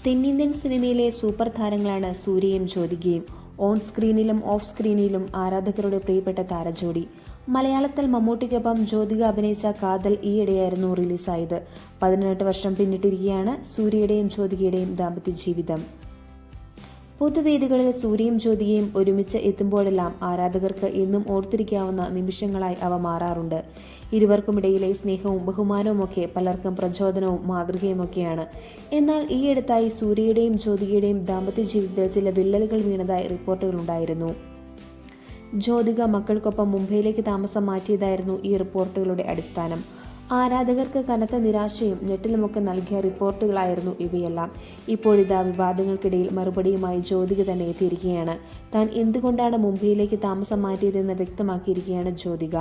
തെന്നിന്ത്യൻ സിനിമയിലെ സൂപ്പർ താരങ്ങളാണ് സൂര്യയും ജ്യോതികയും. ഓൺ സ്ക്രീനിലും ഓഫ് സ്ക്രീനിലും ആരാധകരുടെ പ്രിയപ്പെട്ട താരജോഡി. മലയാളത്തിൽ മമ്മൂട്ടിക്കൊപ്പം ജ്യോതിക അഭിനയിച്ച കാതൽ ഈയിടെയായിരുന്നു റിലീസായത്. 18 വർഷം പിന്നിട്ടിരിക്കുകയാണ് സൂര്യയുടെയും ജ്യോതികയുടെയും ദാമ്പത്യ ജീവിതം. പൊതുവേദികളിൽ സൂര്യയും ജ്യോതികയും ഒരുമിച്ച് എത്തുമ്പോഴെല്ലാം ആരാധകർക്ക് എന്നും ഓർത്തിരിക്കാവുന്ന നിമിഷങ്ങളായി അവ മാറാറുണ്ട്. ഇരുവർക്കുമിടയിലെ സ്നേഹവും ബഹുമാനവുമൊക്കെ പലർക്കും പ്രചോദനവും മാതൃകയുമൊക്കെയാണ്. എന്നാൽ ഈയടുത്തായി സൂര്യയുടെയും ജ്യോതികയുടെയും ദാമ്പത്യ ജീവിതത്തിൽ ചില വിള്ളലുകൾ വീണതായി റിപ്പോർട്ടുകളുണ്ടായിരുന്നു. ജ്യോതിക മക്കൾക്കൊപ്പം മുംബൈയിലേക്ക് താമസം മാറ്റിയതായിരുന്നു ഈ റിപ്പോർട്ടുകളുടെ അടിസ്ഥാനം. ആരാധകർക്ക് കനത്ത നിരാശയും ഞെട്ടലുമൊക്കെ നൽകിയ റിപ്പോർട്ടുകളായിരുന്നു ഇവയെല്ലാം. ഇപ്പോഴിതാ വിവാദങ്ങൾക്കിടയിൽ മറുപടിയുമായി ജ്യോതിക തന്നെ എത്തിയിരിക്കുകയാണ്. താൻ എന്തുകൊണ്ടാണ് മുംബൈയിലേക്ക് താമസം മാറ്റിയതെന്ന് വ്യക്തമാക്കിയിരിക്കുകയാണ് ജ്യോതിക.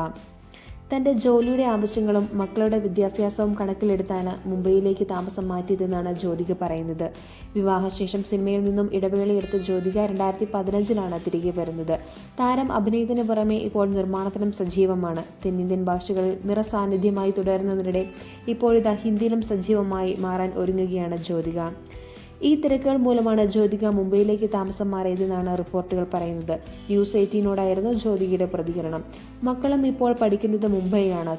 തൻ്റെ ജോലിയുടെ ആവശ്യങ്ങളും മക്കളുടെ വിദ്യാഭ്യാസവും കണക്കിലെടുത്താണ് മുംബൈയിലേക്ക് താമസം മാറ്റിയതെന്നാണ് ജ്യോതിക പറയുന്നത്. വിവാഹശേഷം സിനിമയിൽ നിന്നും ഇടവേളയെടുത്ത് ജ്യോതിക 2015 തിരികെ വരുന്നത്. താരം അഭിനയത്തിന് പുറമെ ഇപ്പോൾ നിർമ്മാണത്തിലും സജീവമാണ്. തെന്നിന്ത്യൻ ഭാഷകളിൽ നിറസാന്നിധ്യമായി തുടരുന്നതിനിടെ ഇപ്പോഴിതാ ഹിന്ദിയിലും സജീവമായി മാറാൻ ഒരുങ്ങുകയാണ് ജ്യോതിക. ഈ തിരക്കുകൾ മൂലമാണ് ജ്യോതിക മുംബൈയിലേക്ക് താമസം മാറിയതെന്നാണ് റിപ്പോർട്ടുകൾ പറയുന്നത്. ന്യൂസ് 18നോടായിരുന്നു ജ്യോതികയുടെ പ്രതികരണം. മക്കളും ഇപ്പോൾ പഠിക്കുന്നത് മുംബൈയിലാണ്.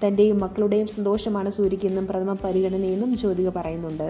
തൻ്റെയും മക്കളുടെയും സന്തോഷമാണ് സൂര്യയ്ക്കെന്നും പ്രഥമ പരിഗണനയെന്നും ജ്യോതിക പറയുന്നുണ്ട്.